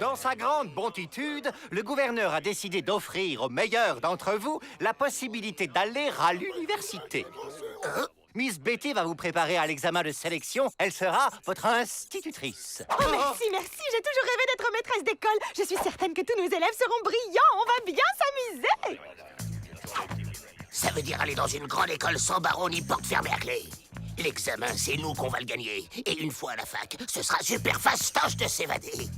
Dans sa grande bontitude, le gouverneur a décidé d'offrir aux meilleurs d'entre vous la possibilité d'aller à l'université. Miss Betty va vous préparer à l'examen de sélection. Elle sera votre institutrice. Oh, merci, merci. J'ai toujours rêvé d'être maîtresse d'école. Je suis certaine que tous nos élèves seront brillants. On va bien s'amuser. Ça veut dire aller dans une grande école sans barreau ni porte fermée à clé. L'examen, c'est nous qu'on va le gagner. Et une fois à la fac, ce sera super fastoche de s'évader.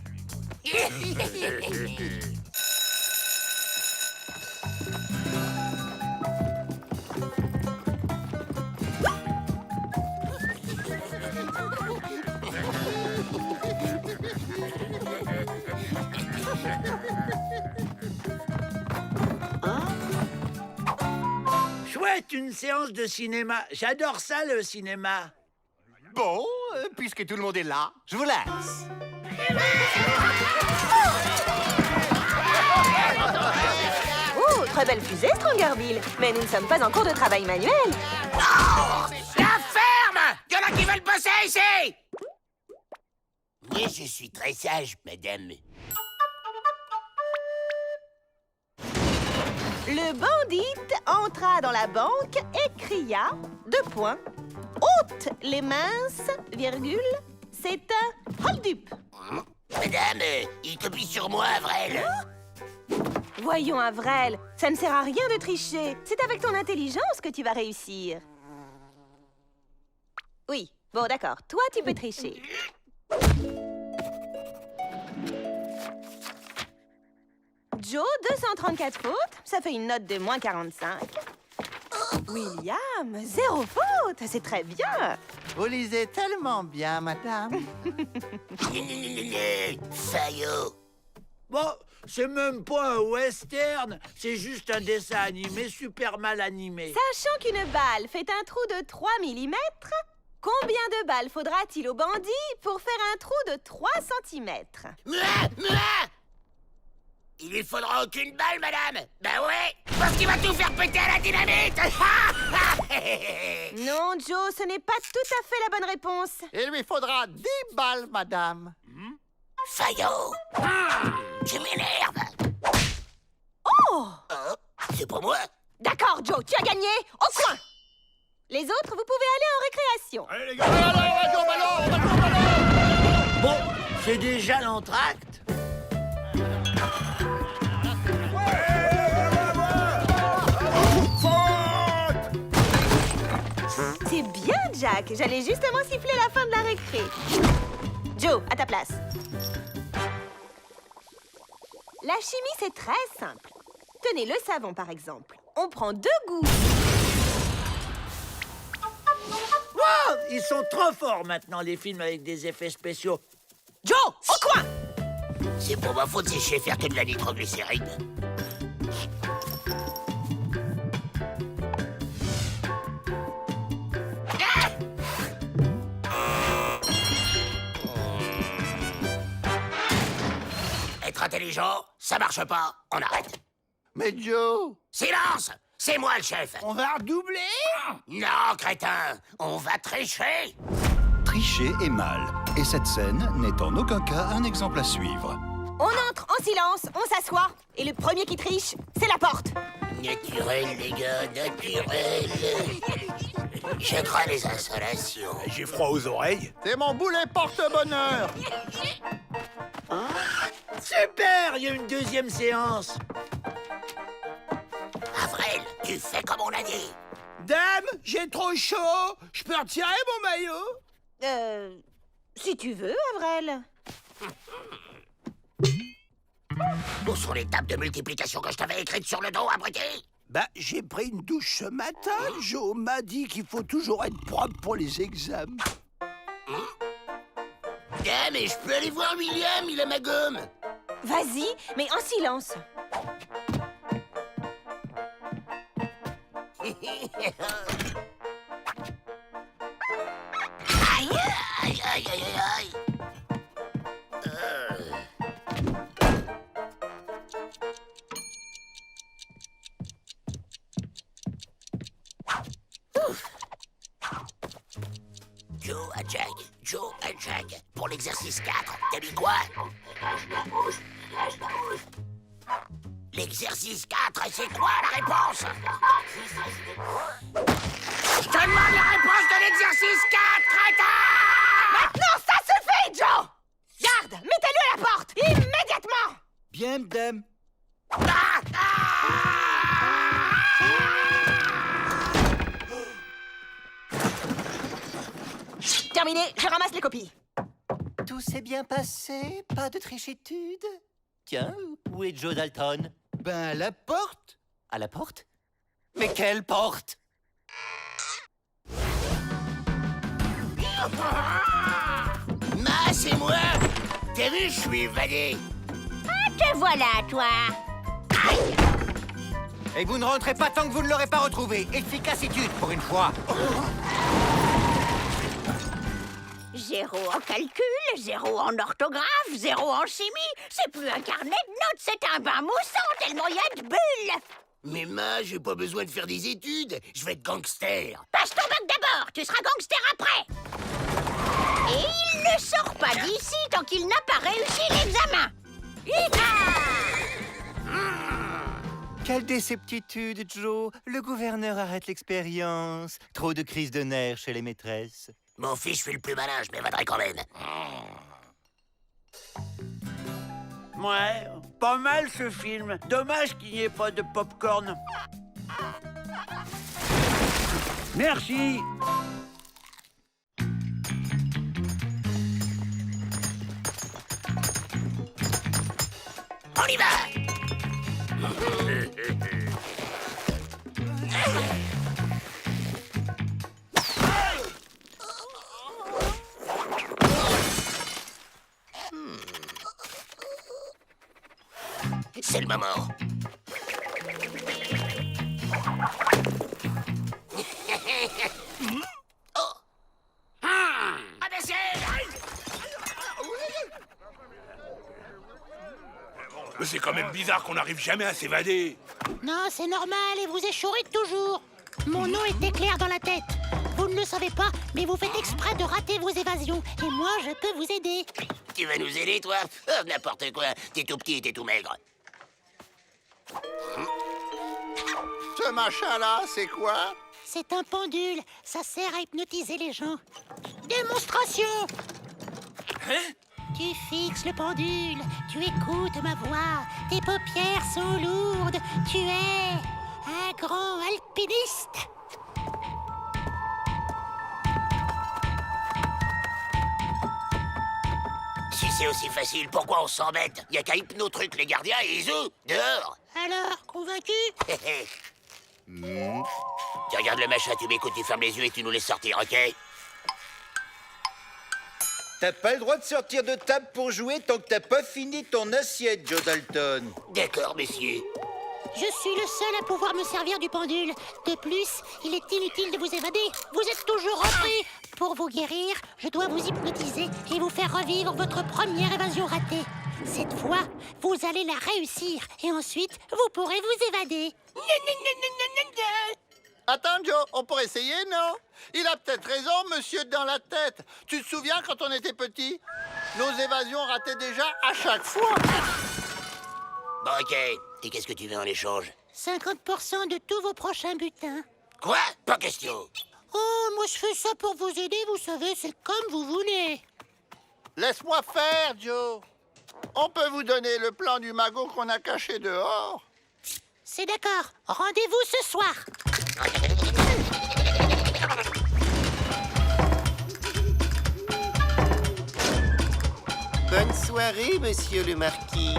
Chouette, une séance de cinéma. J'adore ça, le cinéma. Bon, puisque tout le monde est là, je vous laisse. Oh, très belle fusée, Strongerville. Mais nous ne sommes pas en cours de travail manuel. Oh, la ferme! Y'en a qui veulent bosser ici! Oui, je suis très sage, madame. Le bandit entra dans la banque et cria, ôte les minces, c'est un hold-up. Madame, il copie sur moi, Avrel. Voyons, Avrel, ça ne sert à rien de tricher. C'est avec ton intelligence que tu vas réussir. Oui, bon, d'accord. Toi, tu peux tricher. Joe, 234 fautes. Ça fait une note de moins 45. William, 0 faute. C'est très bien. Vous lisez tellement bien, madame. Fayot. Bon, c'est même pas un western. C'est juste un dessin animé super mal animé. Sachant qu'une balle fait un trou de 3 mm, combien de balles faudra-t-il au bandit pour faire un trou de 3 cm? Il lui faudra aucune balle, madame. Ben ouais, parce qu'il va tout faire péter à la dynamite. Non, Joe, ce n'est pas tout à fait la bonne réponse. Il lui faudra 10 balles, madame. Fayot. Tu m'énerves. Oh! C'est pour moi. D'accord, Joe, tu as gagné. Au coin. Les autres, vous pouvez aller en récréation. Allez, les gars, on va jouer au ballon. Bon, c'est déjà l'entracte. C'est bien, Jack. J'allais justement siffler la fin de la récré. Joe, à ta place. La chimie, c'est très simple. Tenez le savon, par exemple. On prend 2 gouttes. Wow, ils sont trop forts maintenant, les films avec des effets spéciaux. Joe, au coin! C'est pour ma faute si je sais faire que de la nitroglycérine. Être intelligent, ça marche pas. On arrête. Mais Joe, Silence! C'est moi le chef. On va redoubler? Non, crétin, on va tricher. Tricher est mal, et cette scène n'est en aucun cas un exemple à suivre. On entre en silence, on s'assoit. Et le premier qui triche, c'est la porte. Naturel, les gars, naturel. Je crains les insolations. J'ai froid aux oreilles. c'est mon boulet porte-bonheur. Super, il y a une deuxième séance. Avril, tu fais comme on a dit. Dame, j'ai trop chaud. Je peux retirer mon maillot? Si tu veux, Avrel. Où sont les tables de multiplication que je t'avais écrites sur le dos, abruti? Bah, j'ai pris une douche ce matin. Joe m'a dit qu'il faut toujours être propre pour les examens. Mais je peux aller voir William, il a ma gomme. Vas-y, mais en silence. Aïe, aïe, aïe, aïe, aïe. Joe a déjà Jack. Joe et Jack. Pour l'exercice 4, t'as dit quoi? L'exercice 4, c'est quoi la réponse? Je te demande la réponse de l'exercice 4, crétin! Maintenant, ça suffit, Joe! Garde, mettez-le à la porte, immédiatement! Bien, madame. Ah, ah! Terminé, je ramasse les copies. Tout s'est bien passé? Pas de trichitude? Tiens, où est Joe Dalton? Ben, à la porte. À la porte? Mais quelle porte? Ma, c'est moi! T'as vu, je suis évadé! Te voilà, toi. Et vous ne rentrez pas tant que vous ne l'aurez pas retrouvé. Efficacitude, pour une fois. 0 en calcul, 0 en orthographe, 0 en chimie. C'est plus un carnet de notes, c'est un bain moussant tellement il y a de bulles. Mais ma, j'ai pas besoin de faire des études. Je vais être gangster. Passe ton bac d'abord, tu seras gangster après. Et il ne sort pas d'ici tant qu'il n'a pas réussi l'examen. Quelle déceptitude, Joe. Le gouverneur arrête l'expérience. Trop de crises de nerfs chez les maîtresses. Mon fils, je suis le plus malin, je m'évaderai quand même. Ouais, pas mal ce film. Dommage qu'il n'y ait pas de pop-corn. Merci. On y va! C'est le moment. Oh! Abaissez! Mais c'est quand même bizarre qu'on n'arrive jamais à s'évader. Non, c'est normal et vous échouez toujours. Mon nom est éclair dans la tête. Vous ne le savez pas, mais vous faites exprès de rater vos évasions. Et moi, je peux vous aider. Tu vas nous aider, toi? Oh, n'importe quoi. T'es tout petit et t'es tout maigre. Ce machin-là, c'est quoi? C'est un pendule. Ça sert à hypnotiser les gens. Démonstration! Tu fixes le pendule. Tu écoutes ma voix. Tes paupières sont lourdes. Tu es un grand alpiniste. Si c'est aussi facile, pourquoi on s'embête? Y a qu'à hypno-truc les gardiens et zou, dehors! Alors, convaincu? Tu regardes le machin, tu m'écoutes, tu fermes les yeux et tu nous laisses sortir, ok? T'as pas le droit de sortir de table pour jouer tant que t'as pas fini ton assiette, Joe Dalton. D'accord, messieurs. Je suis le seul à pouvoir me servir du pendule. De plus, il est inutile de vous évader. Vous êtes toujours repris. Pour vous guérir, je dois vous hypnotiser et vous faire revivre votre première évasion ratée. Cette fois, vous allez la réussir et ensuite, vous pourrez vous évader. Attends, Joe, on pourrait essayer, non? Il a peut-être raison, monsieur dans la tête. Tu te souviens quand on était petit? Nos évasions rataient déjà à chaque fois. Bon, ok. Et qu'est-ce que tu veux en échange? 50% de tous vos prochains butins. Quoi? Pas question. Oh, moi je fais ça pour vous aider, vous savez, c'est comme vous voulez. Laisse-moi faire, Joe. On peut vous donner le plan du magot qu'on a caché dehors. C'est d'accord, rendez-vous ce soir. Bonne soirée, monsieur le marquis.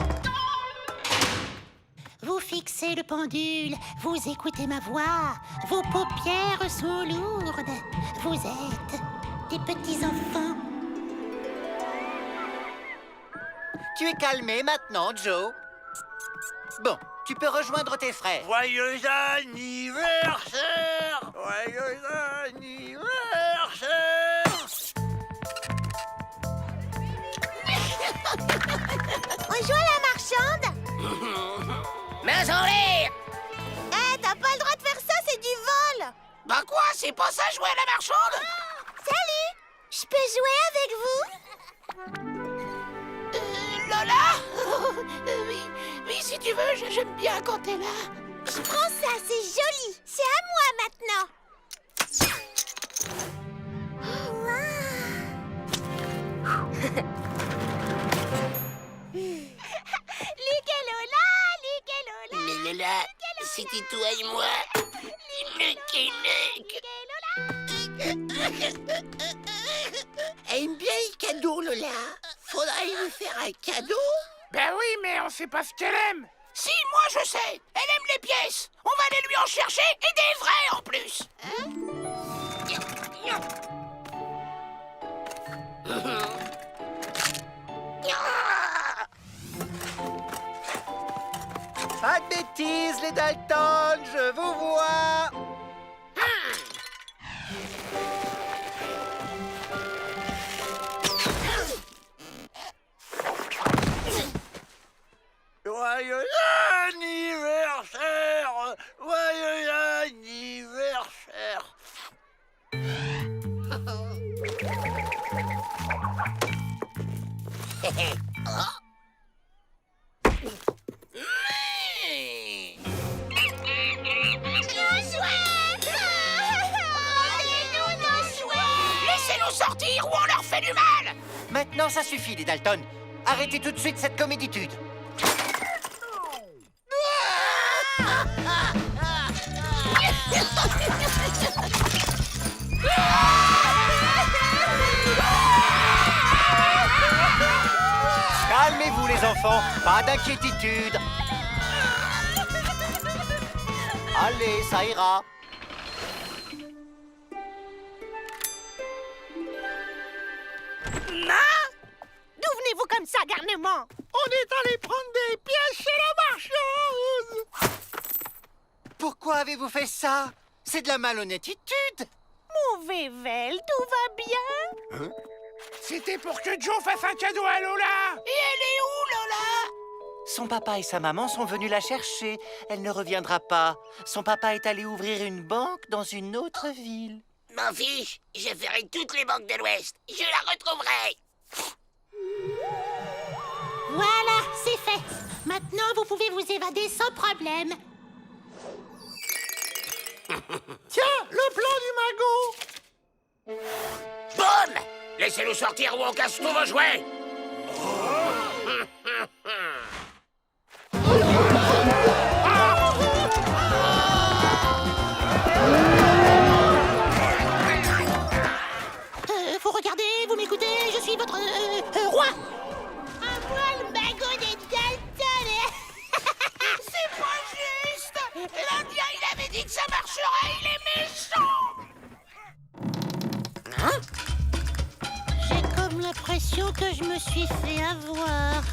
Vous fixez le pendule, vous écoutez ma voix, vos paupières sont lourdes. Vous êtes des petits enfants. Tu es calmé maintenant, Joe? Bon, tu peux rejoindre tes frères. Joyeux anniversaire! Joyeux anniversaire! On joue à la marchande? Main en l'air! Eh, t'as pas le droit de faire ça, c'est du vol! Bah quoi? C'est pas ça jouer à la marchande? Salut! Je peux jouer avec vous? Lola oui, si tu veux, j'aime bien quand t'es là. Je prends ça, c'est joli. C'est à moi maintenant. Luc et Lola, Luc et Lola. Mais Lola, c'était toi et moi. Luc et Elle aime bien les cadeaux, Lola. Faudrait lui faire un cadeau. Ben oui, mais on sait pas ce qu'elle aime. Si, moi je sais. Elle aime les pièces. On va aller lui en chercher et des vrais en plus. Pas de bêtises, les Dalton, je vous vois. Joyeux anniversaire! Joyeux anniversaire! Laissez-nous sortir ou on leur fait du mal. Maintenant, ça suffit, les Dalton. Arrêtez tout de suite cette coméditude. Calmez-vous, les enfants. Pas d'inquiétude. Allez, ça ira. D'où venez-vous comme ça, garnement? On est allé prendre des pièces chez la marchande. Pourquoi avez-vous fait ça? C'est de la malhonnêtitude. Mauvais Vel, tout va bien? C'était pour que Joe fasse un cadeau à Lola. Et elle est où, Lola? Son papa et sa maman sont venus la chercher. Elle ne reviendra pas. Son papa est allé ouvrir une banque dans une autre ville. M'en fiche, je ferai toutes les banques de l'Ouest. Je la retrouverai. Voilà, c'est fait. Maintenant, vous pouvez vous évader sans problème. Tiens, le plan du magot. Boum! Laissez-nous sortir ou on casse tous vos jouets. Vous regardez, vous m'écoutez, je suis votre roi. À moi le magot des Dalton. C'est pas juste. L'Indien, il avait dit que ça marcherait, il est méchant. J'ai comme l'impression que je me suis fait avoir.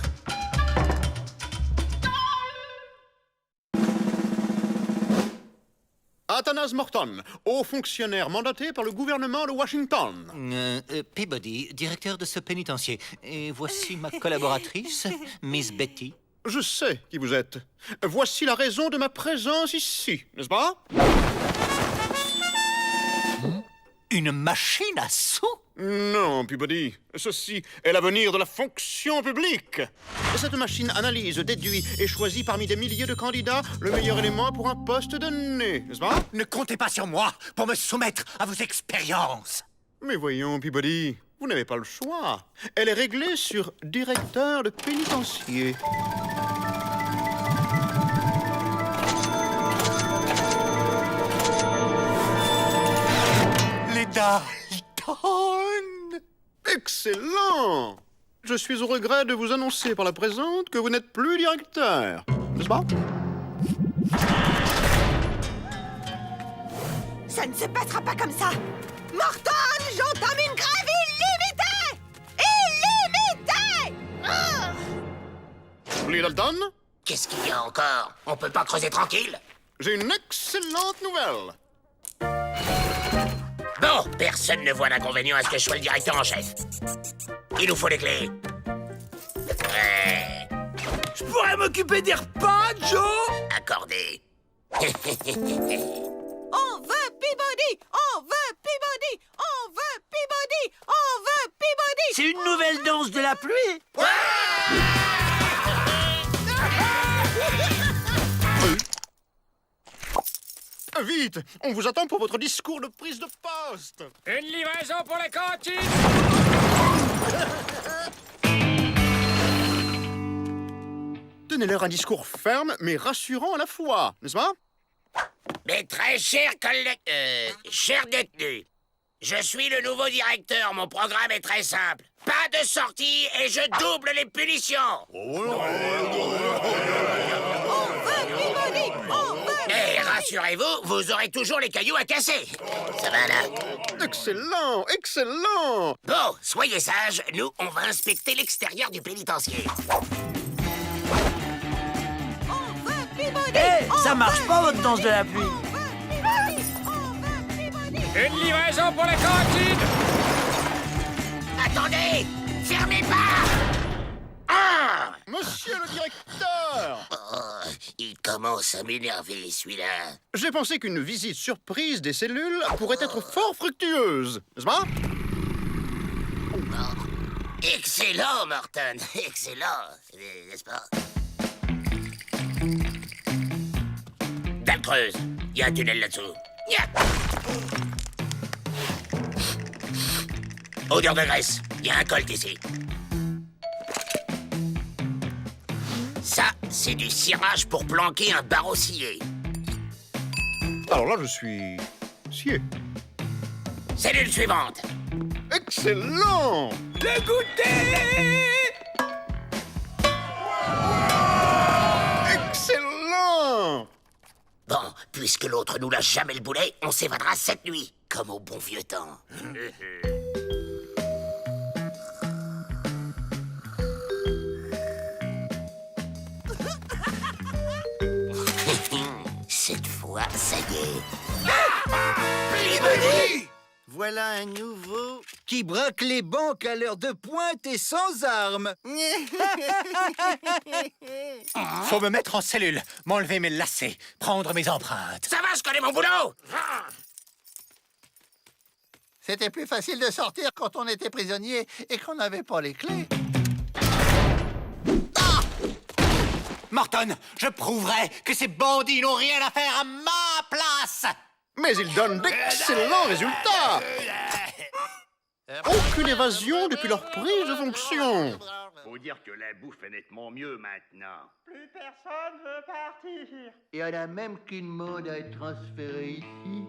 Athanas Morton, haut fonctionnaire mandaté par le gouvernement de Washington. Peabody, directeur de ce pénitencier. Et voici ma collaboratrice, Miss Betty. Je sais qui vous êtes. Voici la raison de ma présence ici, n'est-ce pas? Une machine à sous? Non, Peabody. Ceci est l'avenir de la fonction publique. Cette machine analyse, déduit et choisit parmi des milliers de candidats le meilleur élément pour un poste donné, n'est-ce pas? Ne comptez pas sur moi pour me soumettre à vos expériences. Mais voyons, Peabody, vous n'avez pas le choix. Elle est réglée sur directeur de pénitencier. Les Dalton! Excellent! Je suis au regret de vous annoncer par la présente que vous n'êtes plus directeur, n'est-ce pas? Ça ne se passera pas comme ça. Morton, j'entame une grève illimitée! Les Dalton, Qu'est-ce qu'il y a encore? On peut pas creuser tranquille? j'ai une excellente nouvelle. Bon, personne ne voit d'inconvénient à ce que je sois le directeur en chef. Il nous faut les clés. Ouais, Je pourrais m'occuper des repas, Joe? accordé. On veut Peabody! On veut Peabody! On veut Peabody! On veut C'est une nouvelle danse de la pluie. Vite, on vous attend pour votre discours de prise de poste. Une livraison pour la cantine. Donnez-leur un discours ferme mais rassurant à la fois, n'est-ce pas? Mes très chers collègues... chers détenus, je suis le nouveau directeur. Mon programme est très simple. Pas de sortie et je double les punitions. Et rassurez-vous, vous aurez toujours les cailloux à casser. Ça va là? Excellent, excellent. Bon, soyez sages, nous, on va inspecter l'extérieur du pénitencier. Hé, ça marche pas votre danse de la pluie. Une livraison pour la cantine. Attendez! Fermez pas! Ah! Monsieur le directeur! Oh, il commence à m'énerver, celui-là. J'ai pensé qu'une visite surprise des cellules pourrait être fort fructueuse, n'est-ce pas? Excellent, Morton. Excellent. N'est-ce pas? Dalle creuse. Il y a un tunnel là-dessous. Odeur de graisse. Il y a un colt ici. Ça, c'est du cirage pour planquer un barreau scié. Alors là, je suis... scié. Cellule suivante. Excellent! Le goûter. Excellent! Bon, puisque l'autre nous lâche jamais le boulet, on s'évadera cette nuit, comme au bon vieux temps. Cette fois, ça y est. Peabody! Voilà un nouveau qui braque les banques à l'heure de pointe et sans armes. Faut me mettre en cellule, m'enlever mes lacets, prendre mes empreintes. Ça va, je connais mon boulot! C'était plus facile de sortir quand on était prisonnier et qu'on n'avait pas les clés. Morton, je prouverai que ces bandits n'ont rien à faire à ma place. Mais il donne d'excellents résultats! Aucune évasion depuis leur prise de fonction. Faut dire que la bouffe est nettement mieux maintenant. Plus personne veut partir. Il y en a même qui demandent à être transférés ici.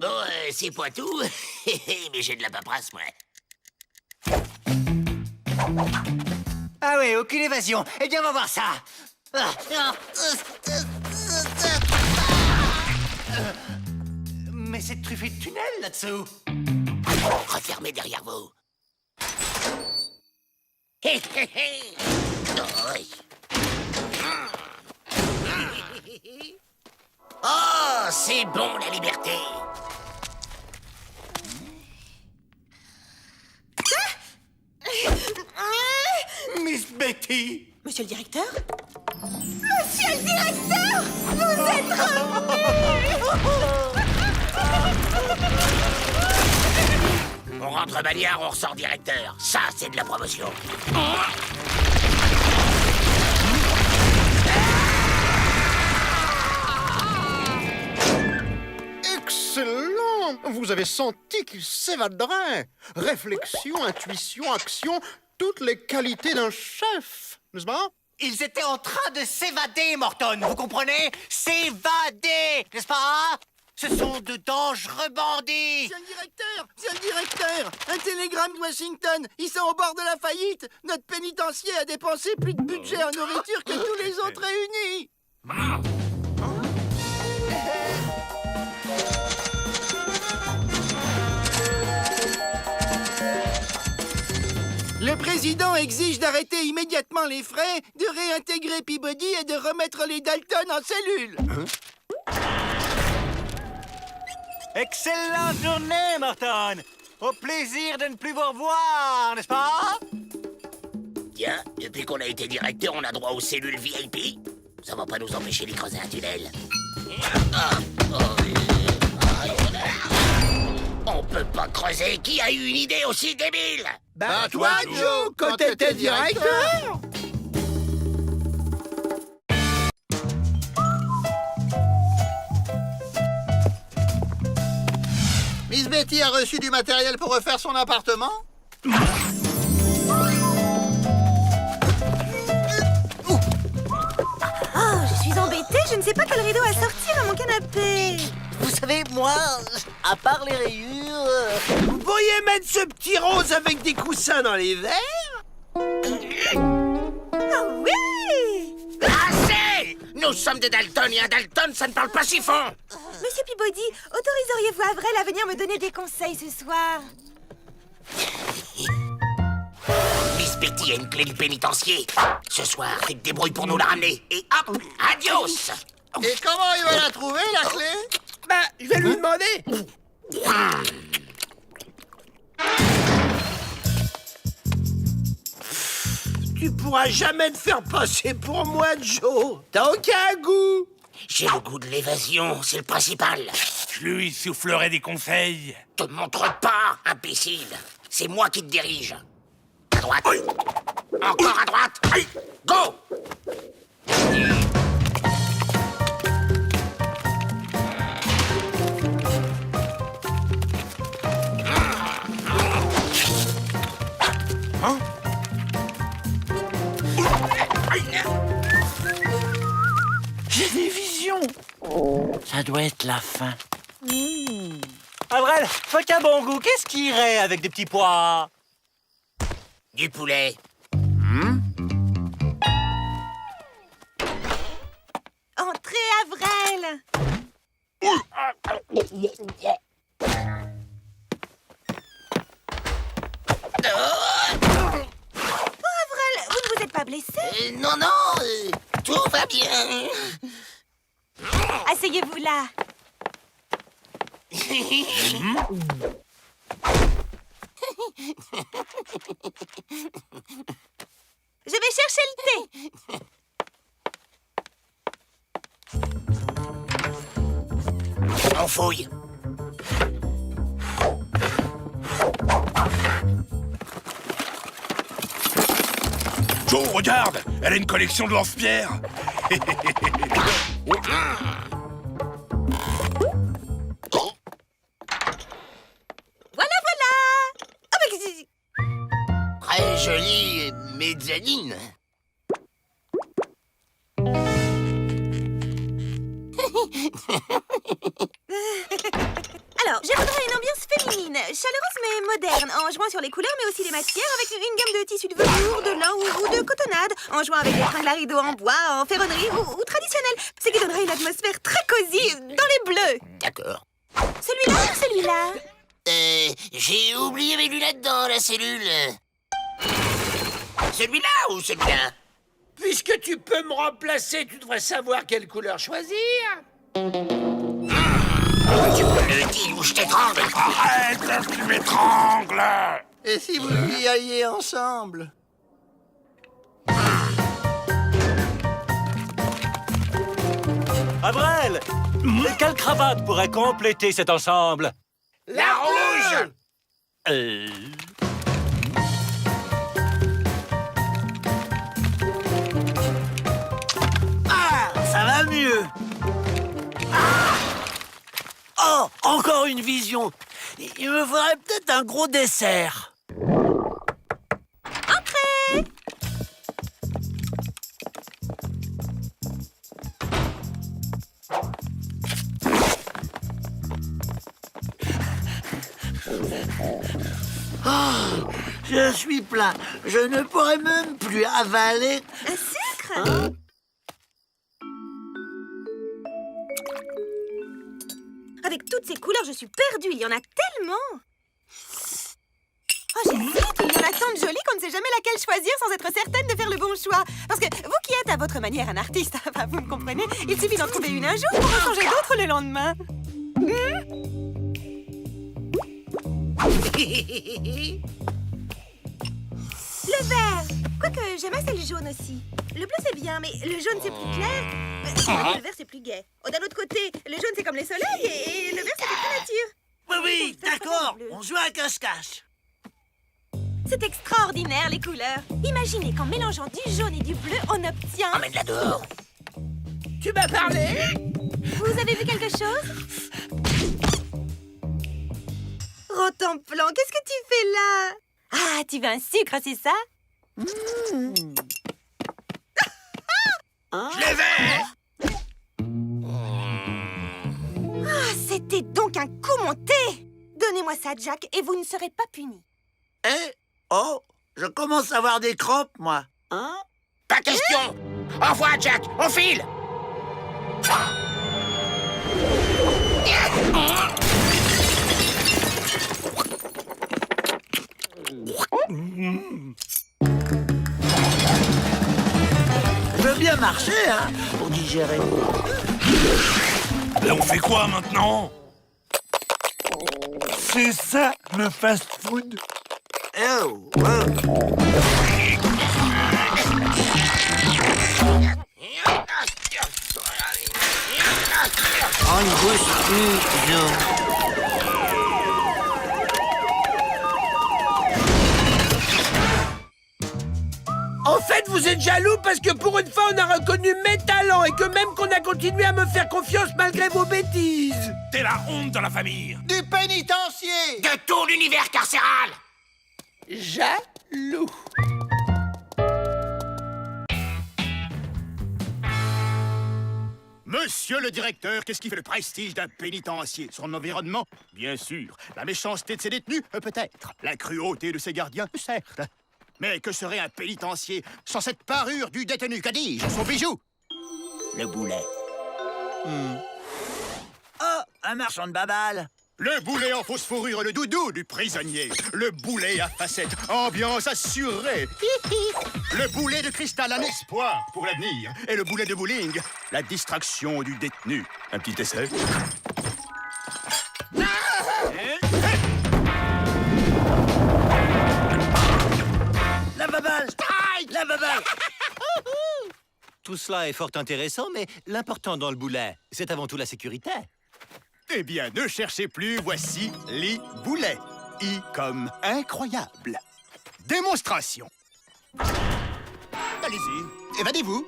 Bon, c'est pas tout, mais j'ai de la paperasse, moi. Ah ouais, aucune évasion. Eh bien, on va voir ça. Mais c'est truffé de tunnels là-dessous. Refermez derrière vous. Hé, hé, hé. Oh, c'est bon, la liberté. Miss Betty. Monsieur le directeur? Monsieur le directeur! Vous êtes revenu! On rentre bagnard, on ressort directeur. Ça, c'est de la promotion. Excellent! Vous avez senti qu'il s'évaderait. Réflexion, intuition, action, toutes les qualités d'un chef, n'est-ce pas? Ils étaient en train de s'évader, Morton, vous comprenez? S'évader, n'est-ce pas? Ce sont de dangereux bandits. C'est le directeur! Un télégramme de Washington! Ils sont au bord de la faillite! Notre pénitencier a dépensé plus de budget en nourriture que tous les autres réunis! Le président exige d'arrêter immédiatement les frais, de réintégrer Peabody et de remettre les Dalton en cellule. Excellente journée, Morton. Au plaisir de ne plus vous revoir, n'est-ce pas? Tiens, depuis qu'on a été directeur, on a droit aux cellules VIP. Ça va pas nous empêcher d'y creuser un tunnel. On peut pas creuser. Qui a eu une idée aussi débile? Bah toi, Joe, quand t'étais directeur. Miss Betty a reçu du matériel pour refaire son appartement? Oh, je suis embêtée, je ne sais pas quel rideau à sortir à mon canapé. Vous savez, moi, à part les rayures... Vous pourriez mettre ce petit rose avec des coussins dans les verres? Ah oui! Assez! Nous sommes des Dalton et un Dalton, ça ne parle pas si fort. Monsieur Peabody, autoriseriez-vous Avrel à venir me donner des conseils ce soir? Miss Betty a une clé du pénitencier. Ce soir, tu te débrouilles pour nous la ramener. Et hop, adios! Et comment il va la trouver, la clé? Bah, je vais lui demander. Tu pourras jamais te faire passer pour moi, Joe. T'as aucun goût. J'ai le goût de l'évasion, c'est le principal. Je lui soufflerai des conseils. Te montre pas, imbécile. C'est moi qui te dirige. À droite. Oui. Encore à droite. Oui. Go! Hein? J'ai des visions. Ça doit être la fin. Avrel, faut qu'un bon goût, qu'est-ce qui irait avec des petits pois? Du poulet. Entrez, Avrel. Vous ne vous êtes pas blessé? Non, non, tout va bien. Asseyez-vous là. Je vais chercher le thé. On fouille. Joe, regarde, elle a une collection de lance-pierres. Voilà, voilà. Ah, bah, Très jolie mezzanine. alors, je voudrais une ambiance féminine, chaleureuse mais moderne, en jouant sur les couleurs mais aussi les matières, avec une gamme de tissus de velours, de lin ou de cotonnade, en jouant avec des tringles à rideaux en bois, en ferronnerie ou traditionnel, ce qui donnerait une atmosphère très cosy dans les bleus. D'accord. Celui-là ou celui-là? J'ai oublié mes lunettes dans la cellule. Celui-là ou celui-là? Puisque tu peux me remplacer, tu devrais savoir quelle couleur choisir. Tu me le dis ou je t'étrangle. Arrête, tu m'étrangles. Et si vous y alliez ensemble? Avrel, quelle cravate pourrait compléter cet ensemble? La rouge. Ah, ça va mieux. Oh, encore une vision. Il me faudrait peut-être un gros dessert. Entrez. Oh, je suis plein. Je ne pourrais même plus avaler. Un sucre? Avec toutes ces couleurs, je suis perdue. Il y en a tellement. Oh, j'hésite. Il y en a tant de jolies qu'on ne sait jamais laquelle choisir sans être certaine de faire le bon choix. Parce que vous qui êtes à votre manière un artiste, enfin, vous me comprenez, il suffit d'en trouver une un jour pour en changer d'autres le lendemain. Le vert. Quoique, j'aime assez le jaune aussi. Le bleu, c'est bien, mais le jaune, c'est plus clair. Le vert, c'est plus gai. Oh, d'un autre côté, le jaune, c'est comme les soleils et le vert, c'est plus nature. Oui, d'accord. On joue à cache-cache. C'est extraordinaire, les couleurs. Imaginez qu'en mélangeant du jaune et du bleu, on obtient... Emmène-la dehors. Tu m'as parlé? Vous avez vu quelque chose? Rotenplan, qu'est-ce que tu fais là? Ah, tu veux un sucre, c'est ça? Je les vais! Ah, c'était donc un coup monté! Donnez-moi ça, Jack, et vous ne serez pas puni. Eh? Oh, je commence à avoir des crampes, moi. Hein? Pas question. Au revoir, Jack. On file. Je veux bien marcher, hein, pour digérer. Et on fait quoi maintenant? C'est ça, le fast-food. Oh, oh. En fait, vous êtes jaloux parce que pour une fois, on a reconnu mes talents et que même qu'on a continué à me faire confiance malgré vos bêtises. T'es la honte dans la famille. Du pénitencier! De tout l'univers carcéral. Jaloux. Monsieur le directeur, qu'est-ce qui fait le prestige d'un pénitencier? Son environnement? Bien sûr. La méchanceté de ses détenus? Peut-être. La cruauté de ses gardiens? Certes. Mais que serait un pénitencier sans cette parure du détenu? Que dis-je? Son bijou? Le boulet. Oh, un marchand de babales. Le boulet en fausse fourrure, le doudou du prisonnier. Le boulet à facettes, ambiance assurée. Le boulet de cristal, un espoir pour l'avenir. Et le boulet de bowling, la distraction du détenu. Un petit essai. La babale. La babale. Tout cela est fort intéressant, mais l'important dans le boulet, c'est avant tout la sécurité. Eh bien, ne cherchez plus, voici les boulets. I comme incroyable. Démonstration. Allez-y, évadez-vous.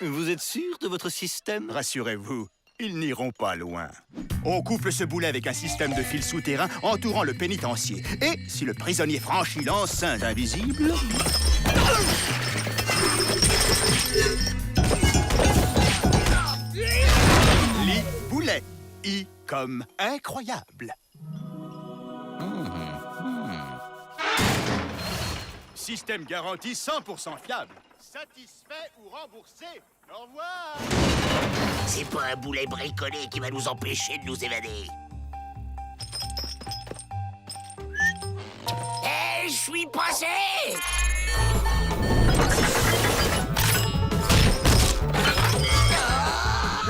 Vous êtes sûr de votre système? Rassurez-vous, ils n'iront pas loin. On couple ce boulet avec un système de fils souterrains entourant le pénitencier. Et si le prisonnier franchit l'enceinte invisible... Les boulets. I comme incroyable. Système garanti 100% fiable. Satisfait ou remboursé? Au revoir. C'est pas un boulet bricolé qui va nous empêcher de nous évader. Eh, je suis passé!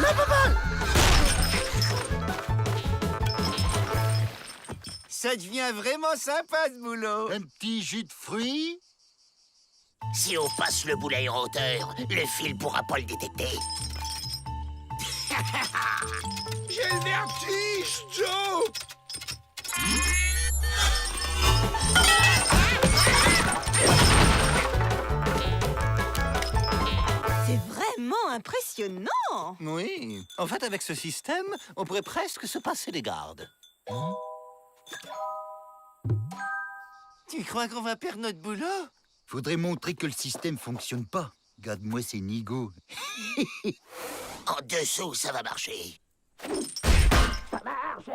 La babale! Ça devient vraiment sympa, ce boulot. Un petit jus de fruits? Si on passe le boulet en hauteur, le fil pourra pas le détecter. J'ai le vertige, Joe. C'est vraiment impressionnant! Oui. En fait, avec ce système, on pourrait presque se passer des gardes. Tu crois qu'on va perdre notre boulot? Faudrait montrer que le système fonctionne pas. Garde-moi ces nigauds. En dessous, ça va marcher. Ça marche!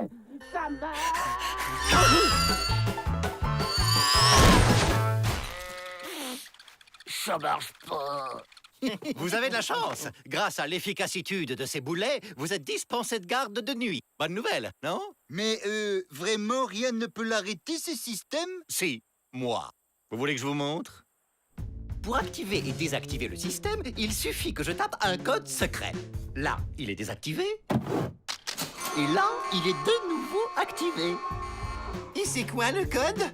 Ça marche pas. Vous avez de la chance. Grâce à l'efficacité de ces boulets, vous êtes dispensé de garde de nuit. Bonne nouvelle, non? Mais vraiment, rien ne peut l'arrêter, ce système? Si, moi. Vous voulez que je vous montre? Pour activer et désactiver le système, il suffit que je tape un code secret. Là, il est désactivé. Et là, il est de nouveau activé. Et c'est quoi le code?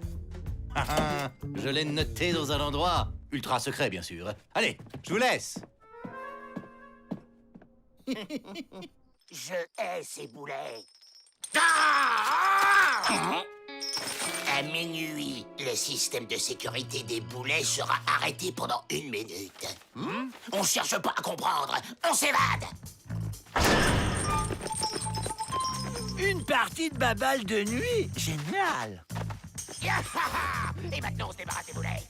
Je l'ai noté dans un endroit ultra secret, bien sûr. Allez, je vous laisse. Je hais ces boulets. Ah! À minuit, le système de sécurité des boulets sera arrêté pendant 1 minute. On cherche pas à comprendre, on s'évade. Une partie de baballe de nuit? Génial! Et maintenant, on se débarrasse des boulets.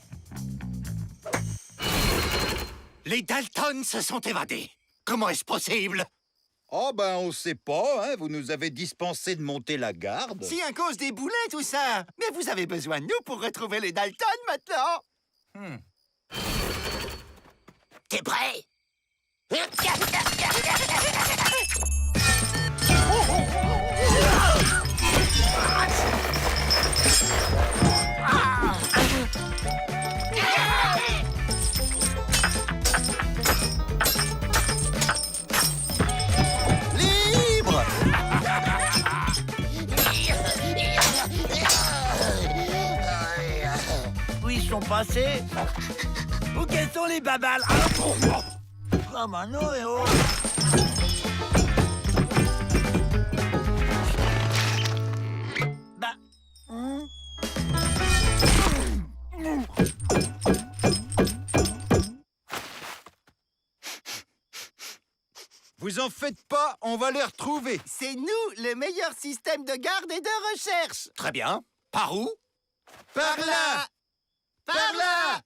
Les Dalton se sont évadés. Comment est-ce possible? Oh ben on sait pas, hein, vous nous avez dispensé de monter la garde. Si, à cause des boulets, tout ça. Mais vous avez besoin de nous pour retrouver les Dalton maintenant. T'es prêt? Libre! Où ils sont passés? Où quels sont les babales? Ah, Mano, et oh! Bah... Vous en faites pas, on va les retrouver. C'est nous, le meilleur système de garde et de recherche. Très bien. Par où? Par là! Par là!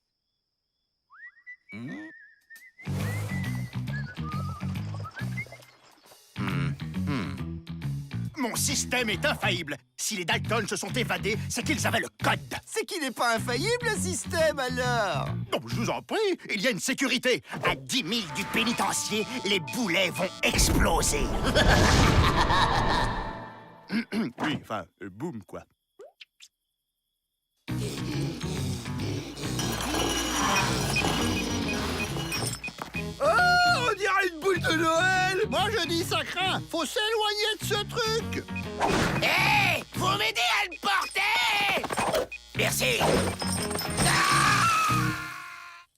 Mon système est infaillible. Si les Dalton se sont évadés, c'est qu'ils avaient le code. C'est qu'il n'est pas infaillible, le système, alors. Non, je vous en prie, il y a une sécurité. À 10 000 du pénitencier, les boulets vont exploser. Oui, enfin, boum, quoi. Oh, on dirait une boule de Noël! Moi, je dis ça craint. Faut s'éloigner de ce truc. Hé! Faut m'aider à le porter! Merci.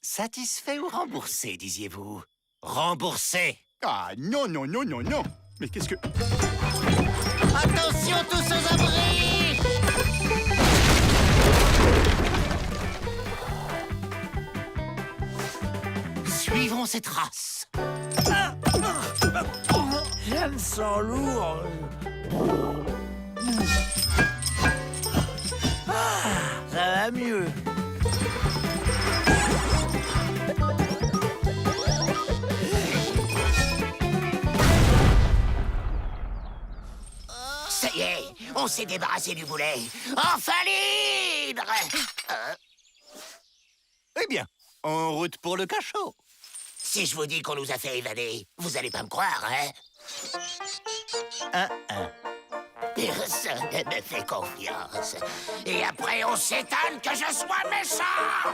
Satisfait ou remboursé, disiez-vous? Remboursé. Ah, non, non, non, non, non. Mais qu'est-ce que... Attention tous aux abris! Suivons ces traces. Je me sens lourd. Ça va mieux. Ça y est, on s'est débarrassé du boulet. Enfin libre! Eh bien, en route pour le cachot. Si je vous dis qu'on nous a fait évader, vous allez pas me croire, hein? Personne ne me fait confiance. Et après, on s'étonne que je sois méchant!